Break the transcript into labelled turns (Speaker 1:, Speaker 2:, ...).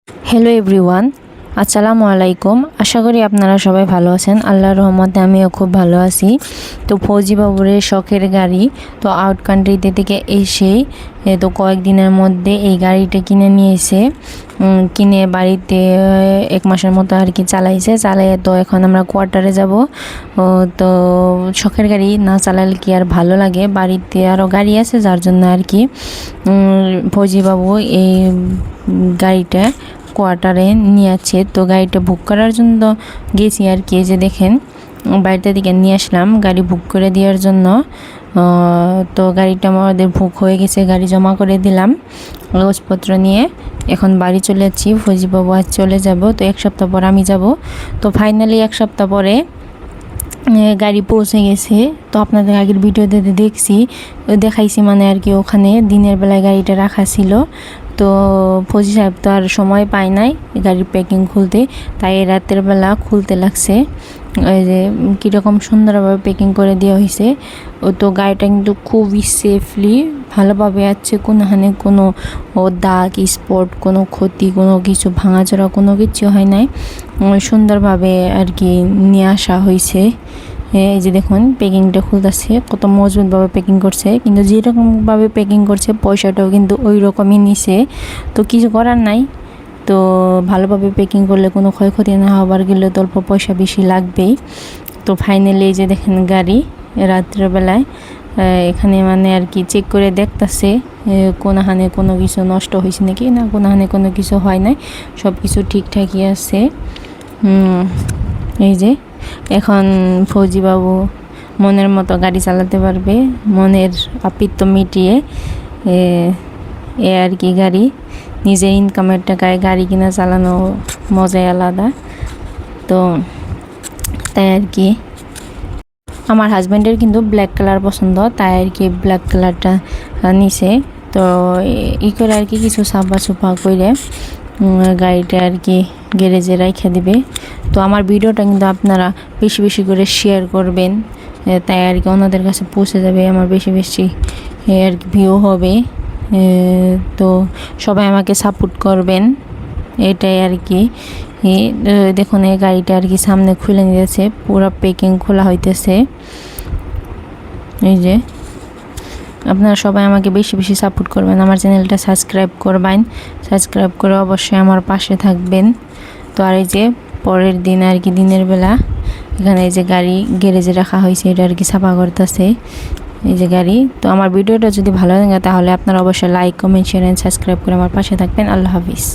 Speaker 1: Hello everyone, আসসালামু আলাইকুম। আশা করি আপনারা সবাই ভালো আছেন। আল্লাহর রহমতে আমিও খুব ভালো আছি। তো ফৌজি বাবুরের শখের গাড়ি, তো আউট কান্ট্রিতে থেকে এসে তো কয়েকদিনের মধ্যে এই গাড়িটা কিনে নিয়েছে। কিনে বাড়িতে 1 মাসের মতো আর কি চালাইয়ে তো এখন আমরা কোয়ার্টারে যাব। তো শখের গাড়ি না চালালে কি আর ভালো লাগে, বাড়িতে আরও গাড়ি আছে যার জন্য আর কি ফৌজি বাবু এই গাড়িটা কোয়ার্টারে নিয়ে আছে। তো গাড়িটা বুক করার জন্য গেছি আর কি, যে দেখেন বাড়িতে দিকে নিয়ে আসলাম গাড়ি বুক করে দেওয়ার জন্য। তো গাড়িটা আমাদের বুক হয়ে গেছে, গাড়ি জমা করে দিলাম কাগজপত্র নিয়ে। এখন বাড়ি চলে যাচ্ছি, ফৌজিবাবু আজ চলে যাব, তো 1 সপ্তাহ পর আমি যাব। তো ফাইনালি 1 সপ্তাহ পরে গাড়ি পৌঁছে গেছে। তো আপনাদের আগের ভিডিওতে দেখাইছি মানে আর কি, ওখানে দিনের বেলায় গাড়িটা রাখা ছিল। তো ফৌজি সাহেব তো আর সময় পায় নাই গাড়ির প্যাকিং খুলতে, তাই রাতের বেলা খুলতে লাগছে। ওই যে কীরকম সুন্দরভাবে প্যাকিং করে দেওয়া হয়েছে। তো গাড়িটা কিন্তু খুবই সেফলি ভালোভাবে আছে, কোনোখানে কোনো দাগ স্পট, কোনো ক্ষতি, কোনো কিছু ভাঙাচোরা কোনো কিছু হয় নাই। সুন্দরভাবে আর কি নিয়ে আসা হয়েছে। এই যে দেখুন প্যাকিংটা খুলতেছে, কত মজবুতভাবে প্যাকিং করছে, কিন্তু যেরকমভাবে প্যাকিং করছে পয়সাটাও কিন্তু ওই রকমই নিছে। তো কিছু করার নাই, তো ভালোভাবে প্যাকিং করলে কোনো ক্ষয়ক্ষতি না হবার গেলে তো অল্প পয়সা বেশি লাগবেই। তো ফাইনালি এই যে দেখেন গাড়ি রাত্রেবেলায় এখানে মানে আর কি চেক করে দেখতেছে কোনোখানে কোনো কিছু নষ্ট হয়েছে নাকি, না কোনোখানে কোনো কিছু হয় নাই, সব কিছু ঠিকঠাকই আছে। এই যে এখন ফৌজিবাবু মনের মতো গাড়ি চালাতে পারবে, মনের আপিত্ত মিটিয়ে আর কি। গাড়ি নিজের ইনকামের টাকায় গাড়ি কিনা চালানো মজাই আলাদা। তো তাই আর কি আমার হাজব্যান্ডের কিন্তু ব্ল্যাক কালার পছন্দ, তাই আর কি ব্ল্যাক কালারটা নিছে। তো করে আর কি কিছু সাফা সুফা করে গাড়িটা আর কি গ্যারেজে রাইখা দিবে। তো আমার ভিডিওটা কিন্তু আপনারা বেশি বেশি করে শেয়ার করবেন, তাই আর কি অন্যদের কাছে পৌঁছে যাবে, আমার বেশি বেশি আর কি ভিউ হবে। তো সবাই আমাকে সাপোর্ট করবেন, এটাই আর কি। দেখুন এই গাড়িটা আর কি সামনে খুলে নিয়েছে, পুরো প্যাকিং খোলা হইতেছে। এই যে আপনারা সবাই আমাকে বেশি বেশি সাপোর্ট করবেন, আমার চ্যানেলটা সাবস্ক্রাইব করবেন, সাবস্ক্রাইব করে অবশ্যই আমার পাশে থাকবেন। তো আর এই যে পরের দিন আর কি দিনের বেলা এখানে এই যে গাড়ি গ্যারেজে রাখা হয়েছে, এটা আর কি সাফা করতেছে এই যে গাড়ি। তো আমার ভিডিওটা যদি ভালো লাগে তাহলে আপনারা অবশ্যই like, comment, share and subscribe করে আমার পাশে থাকবেন। আল্লাহ হাফিজ।